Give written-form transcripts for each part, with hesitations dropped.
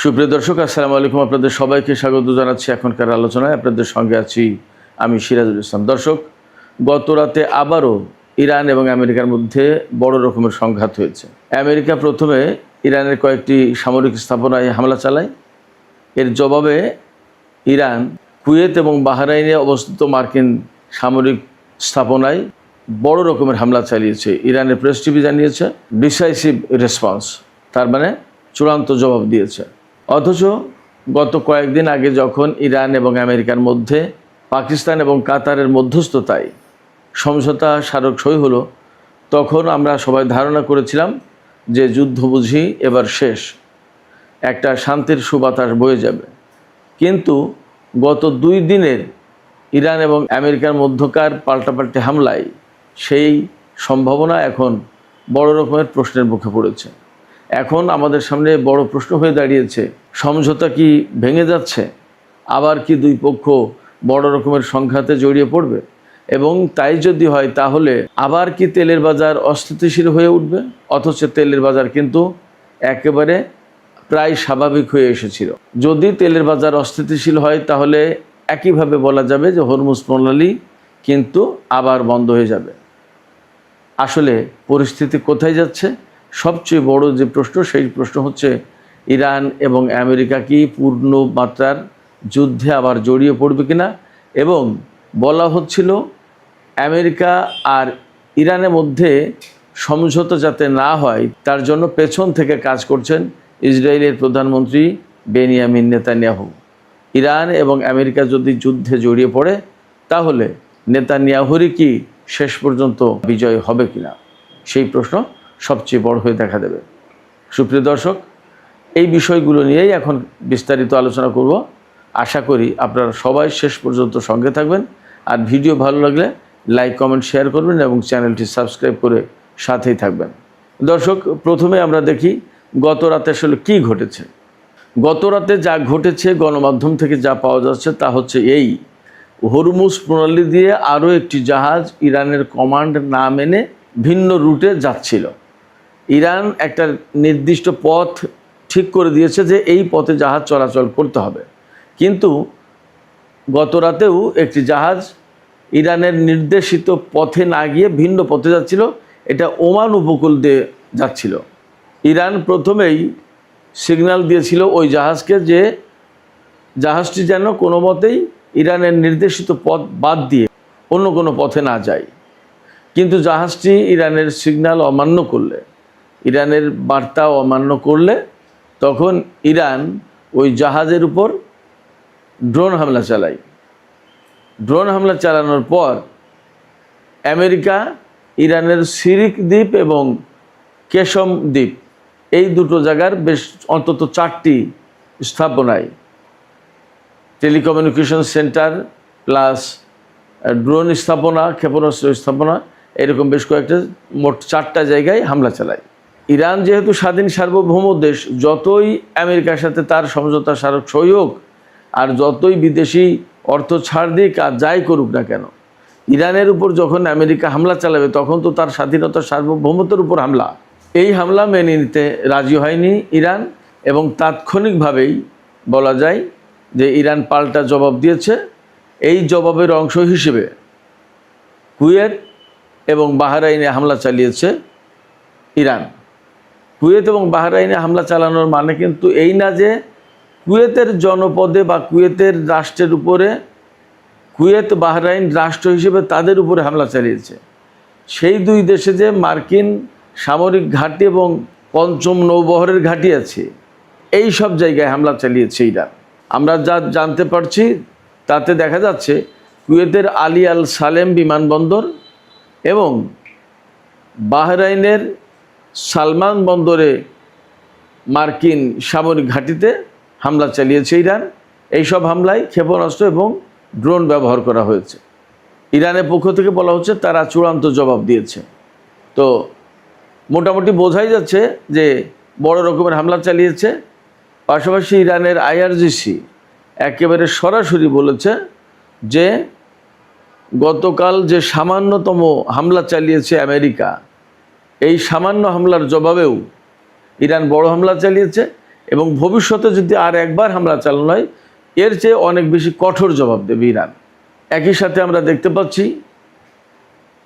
সুপ্রিয় দর্শক, আসসালামু আলাইকুম। আপনাদের সবাইকে স্বাগত জানাচ্ছি এখনকার আলোচনায়। আপনাদের সঙ্গে আছি আমি সিরাজুল ইসলাম। দর্শক, গত রাতে আবারও ইরান এবং আমেরিকার মধ্যে বড় রকমের সংঘাত হয়েছে। আমেরিকা প্রথমে ইরানের কয়েকটি সামরিক স্থাপনায় হামলা চালায়। এর জবাবে ইরান কুয়েত এবং বাহরাইনে অবস্থিত মার্কিন সামরিক স্থাপনায় বড় রকমের হামলা চালিয়েছে। ইরানের প্রেস টিভি জানিয়েছে ডিসাইসিভ রেসপন্স, তার মানে চূড়ান্ত জবাব দিয়েছে। অথচ গত কয়েকদিন আগে যখন ইরান এবং আমেরিকার মধ্যে পাকিস্তান এবং কাতারের মধ্যস্থতায় সমঝোতা স্মারক সই হলো, তখন আমরা সবাই ধারণা করেছিলাম যে যুদ্ধ বুঝি এবার শেষ, একটা শান্তির সুবাতাস বয়ে যাবে। কিন্তু গত 2 দিনের ইরান এবং আমেরিকার মধ্যকার পাল্টাপাল্টি হামলায় সেই সম্ভাবনা এখন বড় রকমের প্রশ্নের মুখে পড়েছে। এখন আমাদের সামনে বড় প্রশ্ন হয়ে দাঁড়িয়েছে, সমঝোতা কি ভেঙে যাচ্ছে? আবার কি দুই পক্ষ বড় রকমের সংঘাতে জড়িয়ে পড়বে? এবং তাই যদি হয় তাহলে আবার কি তেলের বাজার অস্থিতিশীল হয়ে উঠবে? অথচ তেলের বাজার কিন্তু একেবারে প্রায় স্বাভাবিক হয়ে এসেছিল। যদি তেলের বাজার অস্থিতিশীল হয় তাহলে একইভাবে বলা যাবে যে হরমুজ প্রণালী কিন্তু আবার বন্ধ হয়ে যাবে। আসলে পরিস্থিতি কোথায় যাচ্ছে? সবচেয়ে বড় যে প্রশ্ন, সেই প্রশ্ন হচ্ছে ইরান এবং আমেরিকা কি পূর্ণ মাত্রার যুদ্ধে আবার জড়িয়ে পড়বে কিনা। এবং বলা হচ্ছিল আমেরিকা আর ইরানের মধ্যে সমঝোতা যাতে না হয় তার জন্য পেছন থেকে কাজ করছেন ইসরায়েলের প্রধানমন্ত্রী বেনিয়ামিন নেতানিয়াহু। ইরান এবং আমেরিকা যদি যুদ্ধে জড়িয়ে পড়ে তাহলে নেতানিয়াহুরই কি শেষ পর্যন্ত বিজয় হবে কিনা, সেই প্রশ্ন সবচেয়ে বড় হয়ে দেখা দেবে। সুপ্রিয় দর্শক, এই বিষয়গুলো নিয়েই এখন বিস্তারিত আলোচনা করব। আশা করি আপনারা সবাই শেষ পর্যন্ত সঙ্গে থাকবেন। আর ভিডিও ভালো লাগলে লাইক, কমেন্ট, শেয়ার করবেন এবং চ্যানেলটি সাবস্ক্রাইব করে সাথেই থাকবেন। দর্শক, প্রথমে আমরা দেখি গত রাতে আসলে কী ঘটেছে। গত রাতে যা ঘটেছে গণমাধ্যম থেকে যা পাওয়া যাচ্ছে তা হচ্ছে এই: হরমুজ প্রণালী দিয়ে আরও একটি জাহাজ ইরানের কমান্ড না মেনে ভিন্ন রুটে যাচ্ছিল। ইরান একটা নির্দিষ্ট পথ ঠিক করে দিয়েছে যে এই পথে জাহাজ চলাচল করতে হবে, কিন্তু গত রাতেও একটি জাহাজ ইরানের নির্দেশিত পথে না গিয়ে ভিন্ন পথে যাচ্ছিল। এটা ওমান উপকূল দিয়ে যাচ্ছিল। ইরান প্রথমেই সিগন্যাল দিয়েছিল ওই জাহাজকে যে জাহাজটি যেন কোনো মতেই ইরানের নির্দেশিত পথ বাদ দিয়ে অন্য কোনো পথে না যায়। কিন্তু জাহাজটি ইরানের সিগন্যাল অমান্য করলে, ইরানের বার্তা অমান্য করলে, তখন ইরান ওই জাহাজের উপর ড্রোন হামলা চালায়। ড্রোন হামলা চালানোর পর আমেরিকা ইরানের সিরিক দ্বীপ এবং কেশম দ্বীপ, এই দুটো জায়গার বেশ অন্তত 4টি স্থাপনায় টেলিকমিউনিকেশন সেন্টার প্লাস ড্রোন স্থাপনা, ক্ষেপণাস্ত্র স্থাপনা, এরকম বেশ কয়েকটা, মোট 4টা জায়গায় হামলা চালায়। ইরান যেহেতু স্বাধীন সার্বভৌম দেশ, যতই আমেরিকার সাথে তার সমঝোতা স্মারক সই হোক আর যতই বিদেশি অর্থ ছাড় দিক আর যাই করুক না কেন, ইরানের উপর যখন আমেরিকা হামলা চালাবে তখন তো তার স্বাধীনতা সার্বভৌমত্বের উপর হামলা। এই হামলা মেনে নিতে রাজি হয়নি ইরান এবং তাৎক্ষণিকভাবেই বলা যায় যে ইরান পাল্টা জবাব দিয়েছে। এই জবাবের অংশ হিসেবে কুয়েত এবং বাহরাইনে হামলা চালিয়েছে ইরান। কুয়েত এবং বাহরাইনে হামলা চালানোর মানে কিন্তু এই না যে কুয়েতের জনপদে বা কুয়েতের রাষ্ট্রের উপরে, কুয়েত বাহরাইন রাষ্ট্র হিসেবে তাদের উপরে হামলা চালিয়েছে। সেই 2 দেশে যে মার্কিন সামরিক ঘাঁটি এবং 5ম নৌবহরের ঘাঁটি আছে, এই সব জায়গায় হামলা চালিয়েছে ইরান। আমরা যা জানতে পারছি তাতে দেখা যাচ্ছে কুয়েতের আলী আল সালেম বিমানবন্দর এবং বাহরাইনের সালমান বন্দরে মার্কিন সামরিক ঘাঁটিতে হামলা চালিয়েছে ইরান। এই সব হামলায় ক্ষেপণাস্ত্র এবং ড্রোন ব্যবহার করা হয়েছে। ইরানের পক্ষ থেকে বলা হচ্ছে তারা চূড়ান্ত জবাব দিয়েছে। তো মোটামুটি বোঝাই যাচ্ছে যে বড় রকমের হামলা চালিয়েছে। পাশাপাশি ইরানের IRGC একেবারে সরাসরি বলেছে যে গতকাল যে সামান্যতম হামলা চালিয়েছে আমেরিকা, এই সামান্য হামলার জবাবেও ইরান বড় হামলা চালিয়েছে এবং ভবিষ্যতে যদি আর একবার হামলা চালানো হয় এর চেয়ে অনেক বেশি কঠোর জবাব দেবে ইরান। একই সাথে আমরা দেখতে পাচ্ছি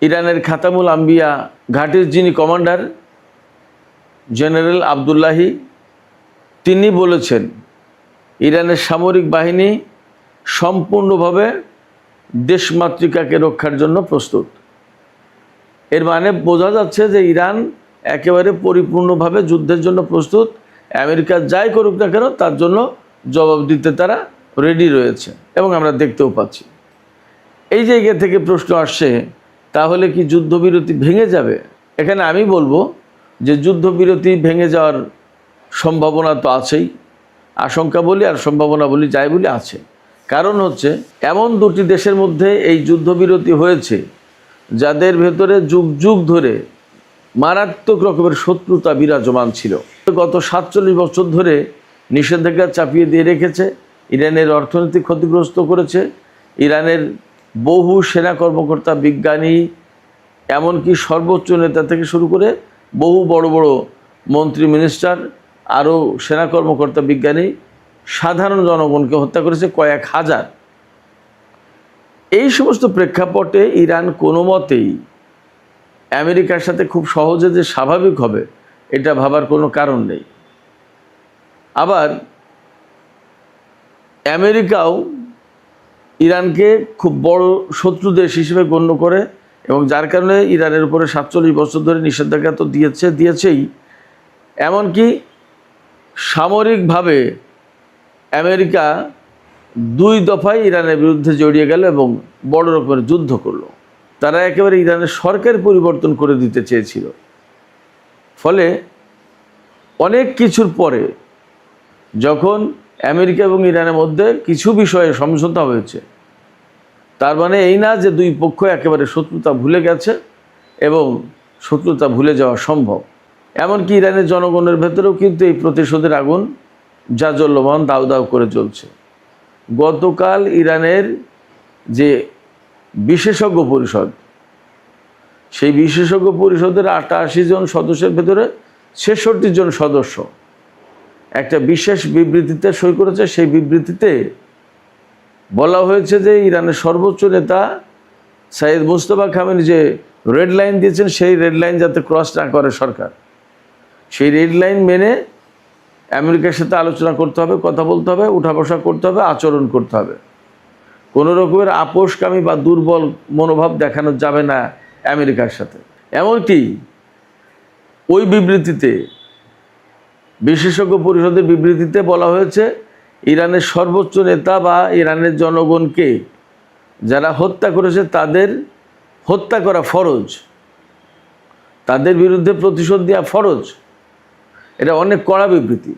ইরানের খাতামুল আম্বিয়া ঘাঁটির যিনি কমান্ডার জেনারেল আবদুল্লাহি, তিনি বলেছেন ইরানের সামরিক বাহিনী সম্পূর্ণভাবে দেশমাতৃকাকে রক্ষার জন্য প্রস্তুত। এর মানে বোঝা যাচ্ছে যে ইরান একেবারে পরিপূর্ণভাবে যুদ্ধের জন্য প্রস্তুত। আমেরিকা যাই করুক না কেন তার জন্য জবাব দিতে তারা রেডি রয়েছে এবং আমরা দেখতেও পাচ্ছি। এই জায়গা থেকে প্রশ্ন আসছে, তাহলে কি যুদ্ধবিরতি ভেঙে যাবে? এখানে আমি বলবো যে যুদ্ধবিরতি ভেঙে যাওয়ার সম্ভাবনা তো আছেই, আশঙ্কা বলি আর সম্ভাবনা বলি, যাই বলি আছে। কারণ হচ্ছে এমন দুটি দেশের মধ্যে এই যুদ্ধবিরতি হয়েছে যাদের ভেতরে যুগ যুগ ধরে মারাত্মক রকমের শত্রুতা বিরাজমান ছিল। গত 47 বছর ধরে নিষেধাজ্ঞা চাপিয়ে দিয়ে রেখেছে, ইরানের অর্থনীতি ক্ষতিগ্রস্ত করেছে, ইরানের বহু সেনা কর্মকর্তা, বিজ্ঞানী, এমনকি সর্বোচ্চ নেতা থেকে শুরু করে বহু বড় বড় মন্ত্রী, মিনিস্টার, আরও সেনা কর্মকর্তা, বিজ্ঞানী, সাধারণ জনগণকে হত্যা করেছে কয়েক হাজার। এই সমস্ত প্রেক্ষাপটে ইরান কোনো মতেই আমেরিকার সাথে খুব সহজে যে স্বাভাবিক হবে এটা ভাবার কোনো কারণ নেই। আবার আমেরিকাও ইরানকে খুব বড় শত্রু দেশ হিসেবে গণ্য করে এবং যার কারণে ইরানের উপরে 47 বছর ধরে নিষেধাজ্ঞা তো দিয়েছেই। এমনকি সামরিকভাবে আমেরিকা 2 দফায় ইরানের বিরুদ্ধে জড়িয়ে গেল এবং বড় রকমের যুদ্ধ করলো। তারা একেবারে ইরানের সরকার পরিবর্তন করে দিতে চেয়েছিল। ফলে অনেক কিছুর পরে যখন আমেরিকা এবং ইরানের মধ্যে কিছু বিষয়ে সমঝোতা হয়েছে, তার মানে এই না যে দুই পক্ষ একেবারে শত্রুতা ভুলে গেছে এবং শত্রুতা ভুলে যাওয়া সম্ভব। এমনকি ইরানের জনগণের ভেতরেও কিন্তু এই প্রতিশোধের আগুন জাজ্বল্যমান দাউ দাউ করে জ্বলছে। গতকাল ইরানের যে বিশেষজ্ঞ পরিষদ, সেই বিশেষজ্ঞ পরিষদের 88 জন সদস্যের ভেতরে 66 জন সদস্য একটা বিশেষ বিবৃতিতে সই করেছে। সেই বিবৃতিতে বলা হয়েছে যে ইরানের সর্বোচ্চ নেতা সাইয়েদ মুজতবা খামেনি যে রেড লাইন দিয়েছেন, সেই রেড লাইন যাতে ক্রস না করে সরকার, সেই রেড লাইন মেনে আমেরিকার সাথে আলোচনা করতে হবে, কথা বলতে হবে, উঠা বসা করতে হবে, আচরণ করতে হবে। কোনো রকমের আপোষকামী বা দুর্বল মনোভাব দেখানো যাবে না আমেরিকার সাথে। এমনকি ওই বিবৃতিতে, বিশেষজ্ঞ পরিষদের বিবৃতিতে বলা হয়েছে ইরানের সর্বোচ্চ নেতা বা ইরানের জনগণকে যারা হত্যা করেছে তাদের হত্যা করা ফরজ, তাদের বিরুদ্ধে প্রতিশোধ দেওয়া ফরজ। এটা অনেক কড়া বিবৃতি।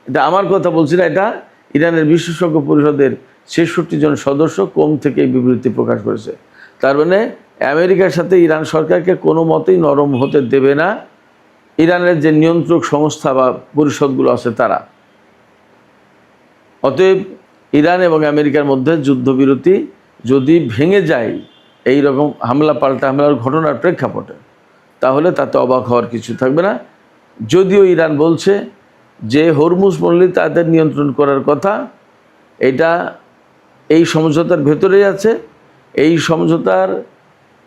এটা আমার কথা বলছি না, এটা ইরানের বিশেষজ্ঞ পরিষদের 66 জন সদস্য কম থেকে এই বিবৃতি প্রকাশ করেছে। তার মানে আমেরিকার সাথে ইরান সরকারকে কোনো মতেই নরম হতে দেবে না ইরানের যে নিয়ন্ত্রক সংস্থা বা পরিষদগুলো আছে তারা। অতএব ইরান এবং আমেরিকার মধ্যে যুদ্ধবিরতি যদি ভেঙে যায় এই রকম হামলা পাল্টা হামলার ঘটনার প্রেক্ষাপটে, তাহলে তাতে অবাক হওয়ার কিছু থাকবে না। যদিও ইরান বলছে যে হরমুজ পল্লী তাদের নিয়ন্ত্রণ করার কথা, এটা এই সমঝোতার ভেতরেই আছে। এই সমঝোতার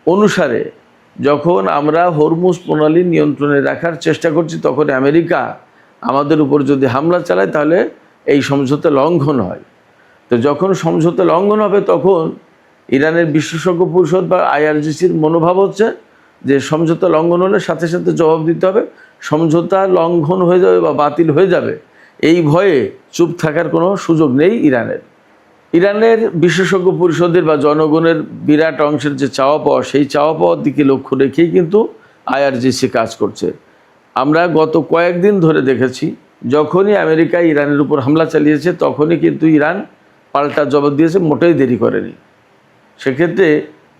অনুসারে যখন আমরা হরমুজ প্রণালী নিয়ন্ত্রণে রাখার চেষ্টা করছি, তখন আমেরিকা আমাদের উপর যদি হামলা চালায় তাহলে এই সমঝোতা লঙ্ঘন হয়। তো যখন সমঝোতা লঙ্ঘন হবে তখন ইরানের বিশেষজ্ঞ পরিষদ বা IRGCর মনোভাব হচ্ছে যে সমঝোতা লঙ্ঘন হলে সাথে সাথে জবাব দিতে হবে, সমঝোতা লঙ্ঘন হয়ে যাবে বা বাতিল হয়ে যাবে এই ভয়ে চুপ থাকার কোনো সুযোগ নেই ইরানের। ইরানের বিশেষজ্ঞ পরিষদের বা জনগণের বিরাট অংশের যে চাওয়া পাওয়া, সেই চাওয়া পাওয়ার দিকে লক্ষ্য রেখেই কিন্তু IRGC কাজ করছে। আমরা গত কয়েকদিন ধরে দেখেছি যখনই আমেরিকা ইরানের উপর হামলা চালিয়েছে তখনই কিন্তু ইরান পাল্টা জবাব দিয়েছে, মোটেই দেরি করেনি। সেক্ষেত্রে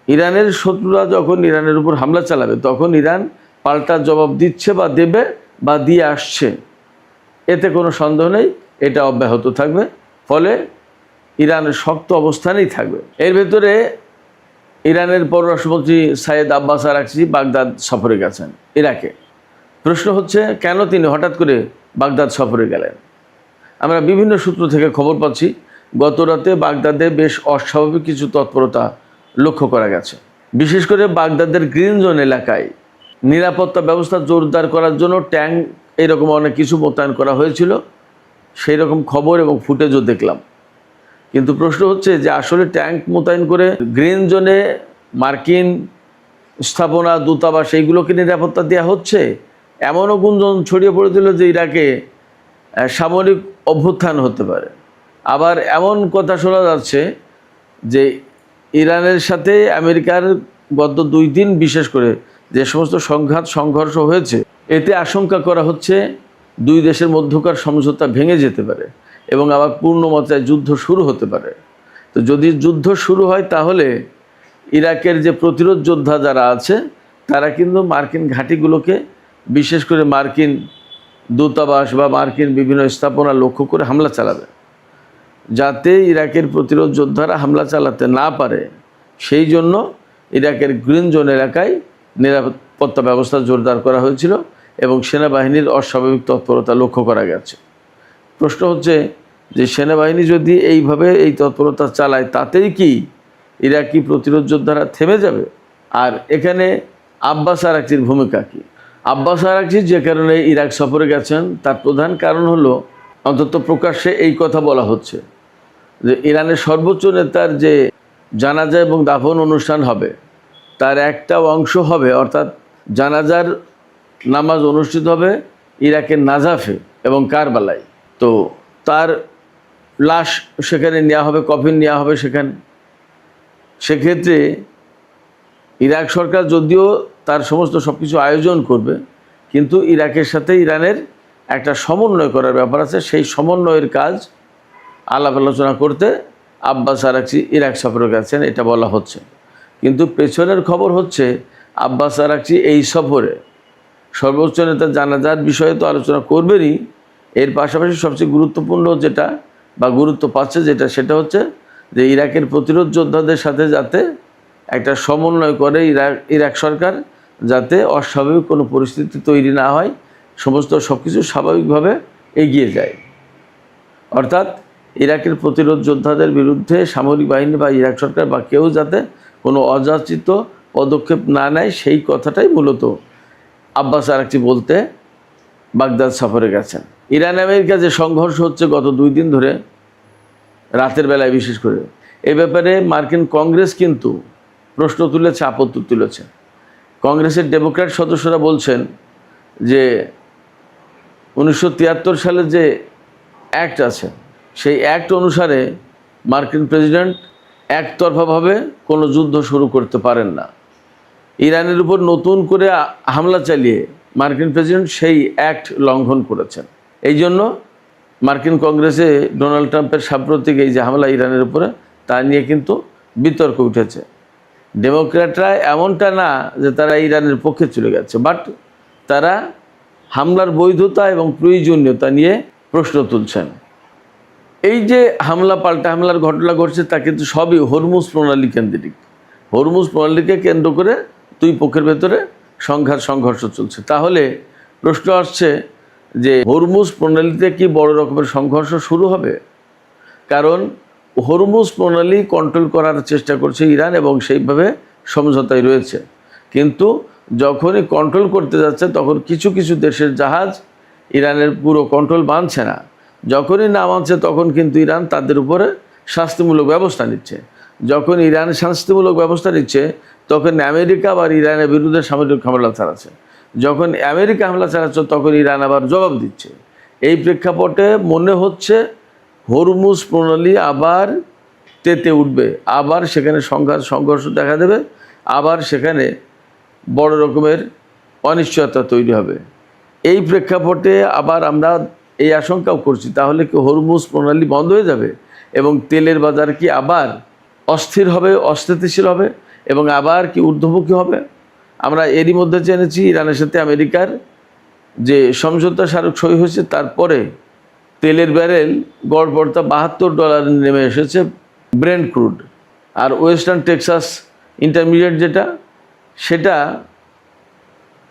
ইরানের শত্রুরা যখন ইরানের উপর হামলা চালাবে তখন ইরান পাল্টা জবাব দিচ্ছে বা দেবে বা দিয়ে আসছে, এতে কোনো সন্দেহ নেই, এটা অব্যাহত থাকবে। ফলে ইরানের শক্ত অবস্থানেই থাকবে। এর ভেতরে ইরানের পররাষ্ট্রমন্ত্রী সাইয়েদ আব্বাস আরাকচি বাগদাদ সফরে গেছেন, ইরাকে। প্রশ্ন হচ্ছে কেন তিনি হঠাৎ করে বাগদাদ সফরে গেলেন। আমরা বিভিন্ন সূত্র থেকে খবর পাচ্ছি গত রাতে বাগদাদে বেশ অস্বাভাবিক কিছু তৎপরতা লক্ষ্য করা গেছে। বিশেষ করে বাগদাদের গ্রিন জোন এলাকায় নিরাপত্তা ব্যবস্থা জোরদার করার জন্য ট্যাঙ্ক এরকম অনেক কিছু মোতায়েন করা হয়েছিল, সেই রকম খবর এবং ফুটেজও দেখলাম। কিন্তু প্রশ্ন হচ্ছে যে আসলে ট্যাঙ্ক মোতায়েন করে গ্রিন জোনে মার্কিন স্থাপনা, দূতাবাস এইগুলোকে নিরাপত্তা দেওয়া হচ্ছে, এমনও গুঞ্জন ছড়িয়ে পড়েছিল যে ইরাকে সামরিক অভ্যুত্থান হতে পারে। আবার এমন কথা শোনা যাচ্ছে যে ইরানের সাথে আমেরিকার গত 2 দিন বিশেষ করে যে সমস্ত সংঘর্ষ হয়েছে, এতে আশঙ্কা করা হচ্ছে 2 দেশের মধ্যকার সমঝোতা ভেঙে যেতে পারে এবং আবার পূর্ণমাত্রায় যুদ্ধ শুরু হতে পারে। তো যদি যুদ্ধ শুরু হয় তাহলে ইরাকের যে প্রতিরোধ যোদ্ধা যারা আছে তারা কিন্তু মার্কিন ঘাঁটিগুলোকে, বিশেষ করে মার্কিন দূতাবাস বা মার্কিন বিভিন্ন স্থাপনা লক্ষ্য করে হামলা চালাবে। যাতে ইরাকের প্রতিরোধ যোদ্ধারা হামলা চালাতে না পারে সেই জন্য ইরাকের গ্রিন জোন এলাকায় নিরাপত্তা ব্যবস্থা জোরদার করা হয়েছিল এবং সেনাবাহিনীর অস্বাভাবিক তৎপরতা লক্ষ্য করা গেছে। প্রশ্ন হচ্ছে যে সেনাবাহিনী যদি এইভাবে এই তৎপরতা চালায় তাতেই কি ইরাকি প্রতিরোধ যোদ্ধারা থেমে যাবে? আর এখানে আব্বাস আরাকচির ভূমিকা কী? আব্বাস আরাকচি যে কারণে ইরাক সফরে গেছেন তার প্রধান কারণ হলো, অন্তত প্রকাশ্যে এই কথা বলা হচ্ছে যে ইরানের সর্বোচ্চ নেতার যে জানাজা এবং দাফন অনুষ্ঠান হবে তার একটা অংশ হবে, অর্থাৎ জানাজার নামাজ অনুষ্ঠিত হবে ইরাকের নাজাফে এবং কারবালায়। তো তার লাশ সেখানে নেওয়া হবে, কফিন নেওয়া হবে সেখানে। সেক্ষেত্রে ইরাক সরকার যদিও তার সমস্ত সব কিছু আয়োজন করবে, কিন্তু ইরাকের সাথে ইরানের একটা সমন্বয় করার ব্যাপার আছে। সেই সমন্বয়ের কাজ আলাপ আলোচনা করতে আব্বাস আরাকচি ইরাক সফরে গেছেন, এটা বলা হচ্ছে। কিন্তু পেছনের খবর হচ্ছে আব্বাস আরাকচি এই সফরে সর্বোচ্চ নেতা জানাজার বিষয়ে তো আলোচনা করবেনই, এর পাশাপাশি সবচেয়ে গুরুত্বপূর্ণ যেটা বা গুরুত্ব পাচ্ছে যেটা, সেটা হচ্ছে যে ইরাকের প্রতিরোধ যোদ্ধাদের সাথে যাতে একটা সমন্বয় করে ইরাক সরকার, যাতে অস্বাভাবিক কোনো পরিস্থিতি তৈরি না হয়, সমস্ত সব কিছু স্বাভাবিকভাবে এগিয়ে যায়। অর্থাৎ ইরাকের প্রতিরোধ যোদ্ধাদের বিরুদ্ধে সামরিক বাহিনী বা ইরাক সরকার বা কেউ যাতে কোনো অযাচিত পদক্ষেপ না নেয়, সেই কথাটাই মূলত আব্বাস আরাকচি বলতে বাগদাদ সফরে গেছেন। ইরান আমেরিকা যে সংঘর্ষ হচ্ছে গত 2 দিন ধরে, রাতের বেলায় বিশেষ করে, এই ব্যাপারে মার্কিন কংগ্রেস কিন্তু প্রশ্ন তুলেছে, আপত্তি তুলেছে। কংগ্রেসের ডেমোক্র্যাট সদস্যরা বলছেন যে 1973 সালের যে অ্যাক্ট আছে সেই অ্যাক্ট অনুসারে মার্কিন প্রেসিডেন্ট একতরফাভাবে কোনো যুদ্ধ শুরু করতে পারেন না। ইরানের উপর নতুন করে হামলা চালিয়ে মার্কিন প্রেসিডেন্ট সেই অ্যাক্ট লঙ্ঘন করেছেন। এই জন্য মার্কিন কংগ্রেসে ডোনাল্ড ট্রাম্পের সাম্প্রতিক এই যে হামলা ইরানের উপরে, তা নিয়ে কিন্তু বিতর্ক উঠেছে। ডেমোক্র্যাটরা এমনটা না যে তারা ইরানের পক্ষে চলে গেছে, বাট তারা হামলার বৈধতা এবং প্রয়োজনীয়তা নিয়ে প্রশ্ন তুলছেন। এই যে হামলা পাল্টা হামলার ঘটনা ঘটছে তা কিন্তু সবই হরমুজ প্রণালী কেন্দ্রিক। হরমুজ প্রণালীকে কেন্দ্র করে 2 পক্ষের ভেতরে সংঘর্ষ চলছে। তাহলে প্রশ্ন আসছে যে হরমুজ প্রণালীতে কি বড় রকমের সংঘর্ষ শুরু হবে? কারণ হরমুজ প্রণালী কন্ট্রোল করার চেষ্টা করছে ইরান এবং সেইভাবে সমঝোতায় রয়েছে। কিন্তু যখনই কন্ট্রোল করতে যাচ্ছে তখন কিছু কিছু দেশের জাহাজ ইরানের পুরো কন্ট্রোল মানছে না। যখনই না মানছে তখন কিন্তু ইরান তাদের উপরে শাস্তিমূলক ব্যবস্থা নিচ্ছে। যখন ইরান শাস্তিমূলক ব্যবস্থা নিচ্ছে তখন আমেরিকা আবার ইরানের বিরুদ্ধে সামরিক হামলা চালাচ্ছে। যখন আমেরিকা হামলা চালাচ্ছে তখন ইরান আবার জবাব দিচ্ছে। এই প্রেক্ষাপটে মনে হচ্ছে হরমুজ প্রণালী আবার তেতে উঠবে, আবার সেখানে সংঘর্ষ দেখা দেবে, আবার সেখানে বড় রকমের অনিশ্চয়তা তৈরি হবে। এই প্রেক্ষাপটে আবার আমরা এই আশঙ্কাও করছি, তাহলে কি হরমুজ প্রণালী বন্ধ হয়ে যাবে এবং তেলের বাজার কি আবার অস্থির হবে, অস্থিতিশীল হবে এবং আবার কি ঊর্ধ্বমুখী হবে? আমরা এরই মধ্যে জেনেছি ইরানের সাথে আমেরিকার যে সমঝোতা স্মারক সই হয়েছে, তারপরে তেলের ব্যারেল গড়পড়তা $72 নেমে এসেছে ব্রেন্ট ক্রুড। আর ওয়েস্টার্ন টেক্সাস ইন্টারমিডিয়েট যেটা, সেটা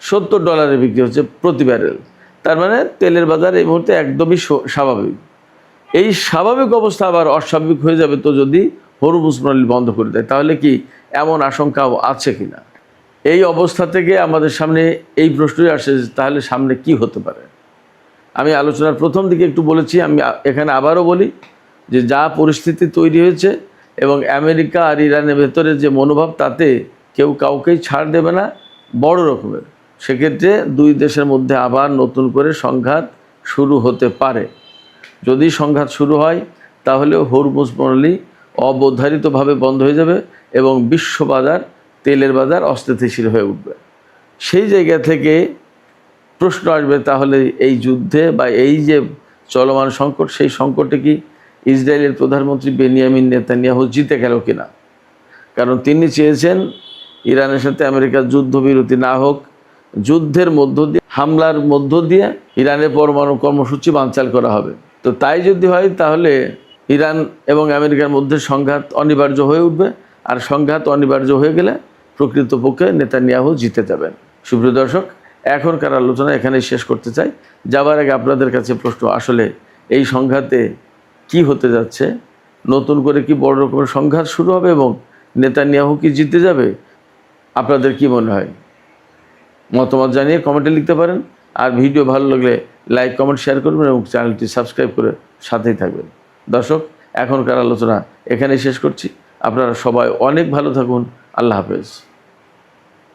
$70 বিক্রি হচ্ছে প্রতি ব্যারেল। তার মানে তেলের বাজার এই মুহূর্তে একদমই স্বাভাবিক। এই স্বাভাবিক অবস্থা আবার অস্বাভাবিক হয়ে যাবে তো যদি হরমুজ প্রণালী বন্ধ করে দেয়, তাহলে কি এমন আশঙ্কাও আছে কিনা? এই অবস্থা থেকে আমাদের সামনে এই প্রশ্নই আসে যে তাহলে সামনে কি হতে পারে। আমি আলোচনার প্রথম দিকে একটু বলেছি, আমি এখানে আবারও বলি যে যা পরিস্থিতি তৈরি হয়েছে এবং আমেরিকা আর ইরানের ভেতরে যে মনোভাব, তাতে কেউ কাউকেই ছাড় দেবে না বড় রকমের। সেক্ষেত্রে দুই দেশের মধ্যে আবার নতুন করে সংঘাত শুরু হতে পারে। যদি সংঘাত শুরু হয় তাহলে হরমুজ প্রণালী অবধারিতভাবে বন্ধ হয়ে যাবে এবং বিশ্ববাজার, তেলের বাজার অস্থিতিশীল হয়ে উঠবে। সেই জায়গা থেকে প্রশ্ন আসবে, তাহলে এই যুদ্ধে বা এই যে চলমান সংকট, সেই সংকটে কি ইসরায়েলের প্রধানমন্ত্রী বেনিয়ামিন নেতানিয়াহু জিতে গেল কিনা? কারণ তিনি চেয়েছেন ইরানের সাথে আমেরিকার যুদ্ধবিরতি না হোক, যুদ্ধের মধ্য দিয়ে, হামলার মধ্য দিয়ে ইরানের পরমাণু কর্মসূচি বানচাল করা হবে। তো তাই যদি হয় তাহলে ইরান এবং আমেরিকার মধ্যে সংঘাত অনিবার্য হয়ে উঠবে, আর সংঘাত অনিবার্য হয়ে গেলে প্রকৃতপক্ষে নেতানিয়াহু জিতে যাবেন। সুপ্রিয় দর্শক, এখনকার আলোচনা এখানেই শেষ করতে চাই। যাবার আগে আপনাদের কাছে প্রশ্ন, আসলে এই সংঘাতে কি হতে যাচ্ছে? নতুন করে কি বড় রকমের সংঘাত শুরু হবে এবং নেতানিয়াহু কি জিতে যাবে? আপনাদের কি মনে হয়? মতামত জানিয়ে কমেন্টে লিখতে পারেন। আর ভিডিও ভালো লাগলে লাইক, কমেন্ট, শেয়ার করবেন এবং চ্যানেলটি সাবস্ক্রাইব করে সাথেই থাকবেন। দর্শক, এখনকার আলোচনা এখানেই শেষ করছি। আপনারা সবাই অনেক ভালো থাকুন। আল্লাহ হাফেজ।